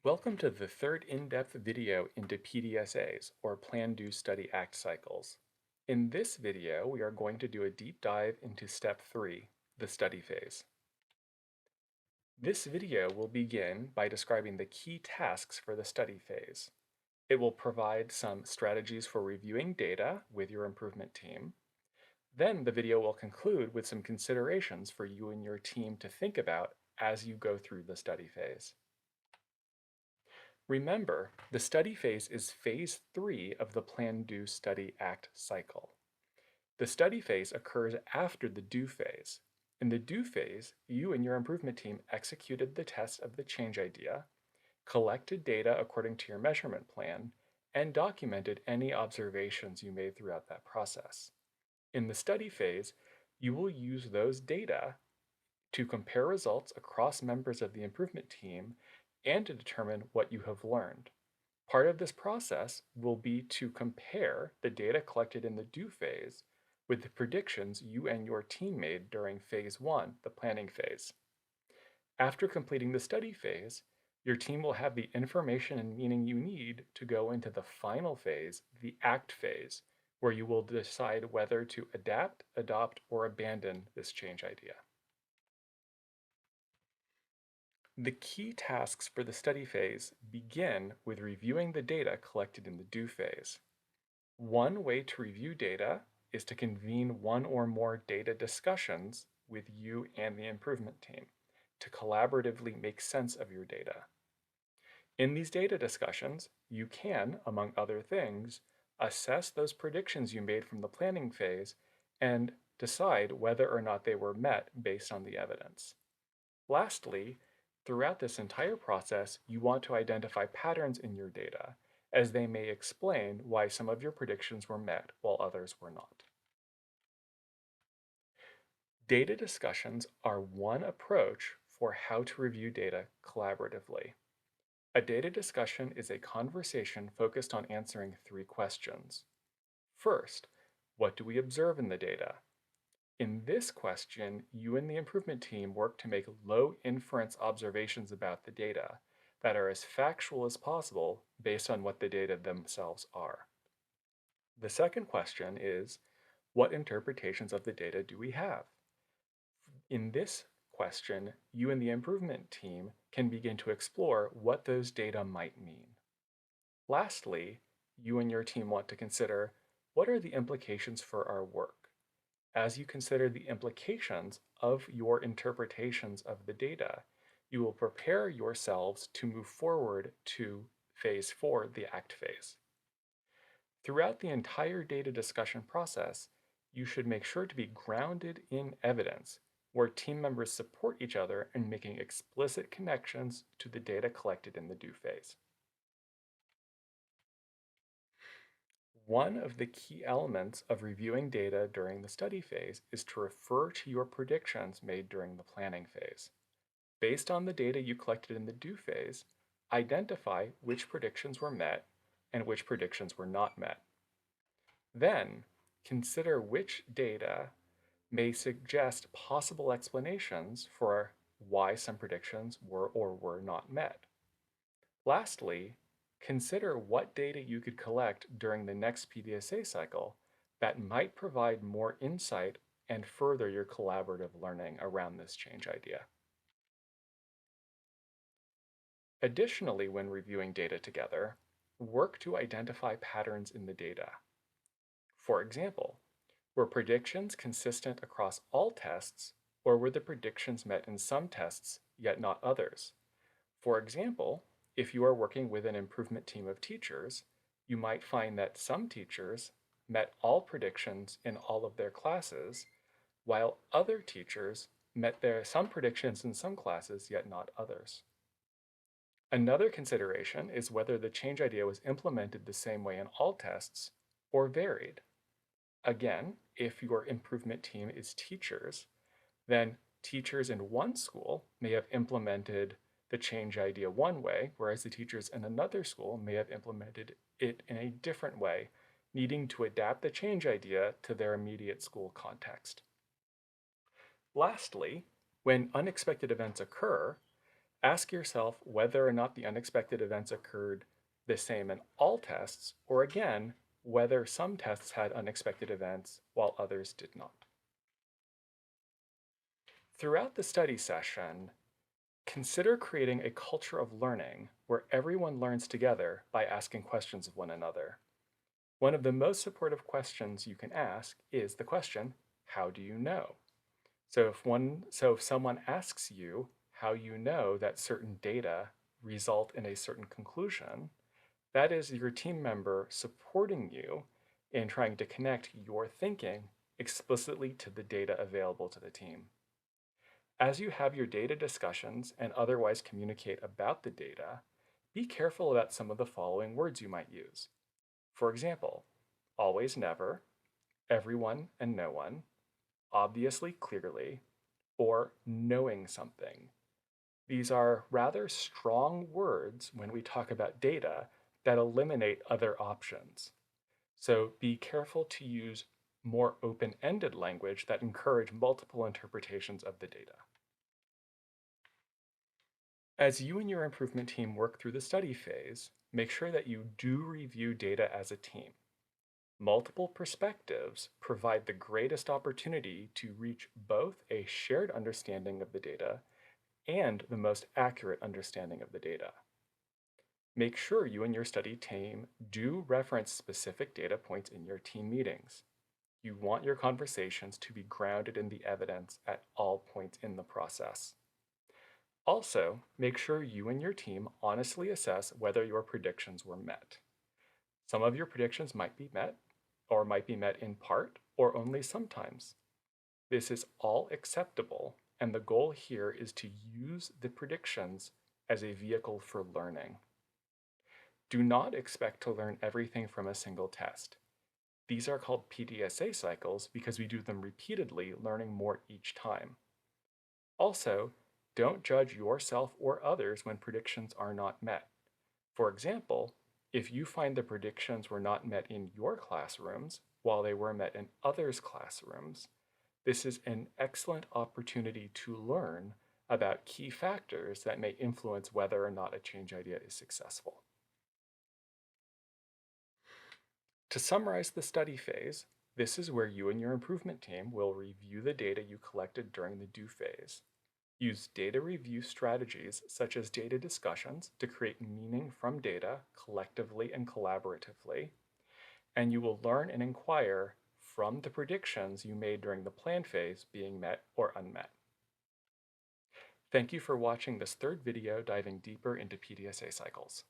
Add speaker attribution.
Speaker 1: Welcome to the third in-depth video into PDSAs, or Plan, Do, Study, Act cycles. In this video, we are going to do a deep dive into Step 3, the study phase. This video will begin by describing the key tasks for the study phase. It will provide some strategies for reviewing data with your improvement team. Then the video will conclude with some considerations for you and your team to think about as you go through the study phase. Remember, the study phase is phase 3 of the Plan, Do, Study, Act cycle. The study phase occurs after the do phase. In the do phase, you and your improvement team executed the test of the change idea, collected data according to your measurement plan, and documented any observations you made throughout that process. In the study phase, you will use those data to compare results across members of the improvement team and to determine what you have learned. Part of this process will be to compare the data collected in the do phase with the predictions you and your team made during phase 1, the planning phase. After completing the study phase, your team will have the information and meaning you need to go into the final phase, the act phase, where you will decide whether to adapt, adopt, or abandon this change idea. The key tasks for the study phase begin with reviewing the data collected in the do phase. One way to review data is to convene one or more data discussions with you and the improvement team to collaboratively make sense of your data. In these data discussions, you can, among other things, assess those predictions you made from the planning phase and decide whether or not they were met based on the evidence. Lastly, throughout this entire process, you want to identify patterns in your data, as they may explain why some of your predictions were met while others were not. Data discussions are one approach for how to review data collaboratively. A data discussion is a conversation focused on answering 3 questions. First, what do we observe in the data? In this question, you and the improvement team work to make low inference observations about the data that are as factual as possible based on what the data themselves are. The second question is, what interpretations of the data do we have? In this question, you and the improvement team can begin to explore what those data might mean. Lastly, you and your team want to consider, what are the implications for our work? As you consider the implications of your interpretations of the data, you will prepare yourselves to move forward to phase 4, the act phase. Throughout the entire data discussion process, you should make sure to be grounded in evidence, where team members support each other in making explicit connections to the data collected in the do phase. One of the key elements of reviewing data during the study phase is to refer to your predictions made during the planning phase. Based on the data you collected in the do phase, identify which predictions were met and which predictions were not met. Then, consider which data may suggest possible explanations for why some predictions were or were not met. Lastly, consider what data you could collect during the next PDSA cycle that might provide more insight and further your collaborative learning around this change idea. Additionally, when reviewing data together, work to identify patterns in the data. For example, were predictions consistent across all tests, or were the predictions met in some tests, yet not others? For example, if you are working with an improvement team of teachers, you might find that some teachers met all predictions in all of their classes, while other teachers met some predictions in some classes, yet not others. Another consideration is whether the change idea was implemented the same way in all tests or varied. Again, if your improvement team is teachers, then teachers in one school may have implemented the change idea one way, whereas the teachers in another school may have implemented it in a different way, needing to adapt the change idea to their immediate school context. Lastly, when unexpected events occur, Ask yourself whether or not the unexpected events occurred the same in all tests, or again, whether some tests had unexpected events while others did not. Throughout the study session, consider creating a culture of learning where everyone learns together by asking questions of one another. One of the most supportive questions you can ask is the question, how do you know? So if someone asks you how you know that certain data result in a certain conclusion, that is your team member supporting you in trying to connect your thinking explicitly to the data available to the team. As you have your data discussions and otherwise communicate about the data, be careful about some of the following words you might use. For example, always, never, everyone and no one, obviously, clearly, or knowing something. These are rather strong words when we talk about data that eliminate other options. So be careful to use more open-ended language that encourage multiple interpretations of the data. As you and your improvement team work through the study phase, make sure that you do review data as a team. Multiple perspectives provide the greatest opportunity to reach both a shared understanding of the data and the most accurate understanding of the data. Make sure you and your study team do reference specific data points in your team meetings. You want your conversations to be grounded in the evidence at all points in the process. Also, make sure you and your team honestly assess whether your predictions were met. Some of your predictions might be met, or might be met in part, or only sometimes. This is all acceptable, and the goal here is to use the predictions as a vehicle for learning. Do not expect to learn everything from a single test. These are called PDSA cycles because we do them repeatedly, learning more each time. Also, don't judge yourself or others when predictions are not met. For example, if you find the predictions were not met in your classrooms while they were met in others' classrooms, this is an excellent opportunity to learn about key factors that may influence whether or not a change idea is successful. To summarize the study phase, this is where you and your improvement team will review the data you collected during the do phase. Use data review strategies such as data discussions to create meaning from data collectively and collaboratively, and you will learn and inquire from the predictions you made during the plan phase being met or unmet. Thank you for watching this third video diving deeper into PDSA cycles.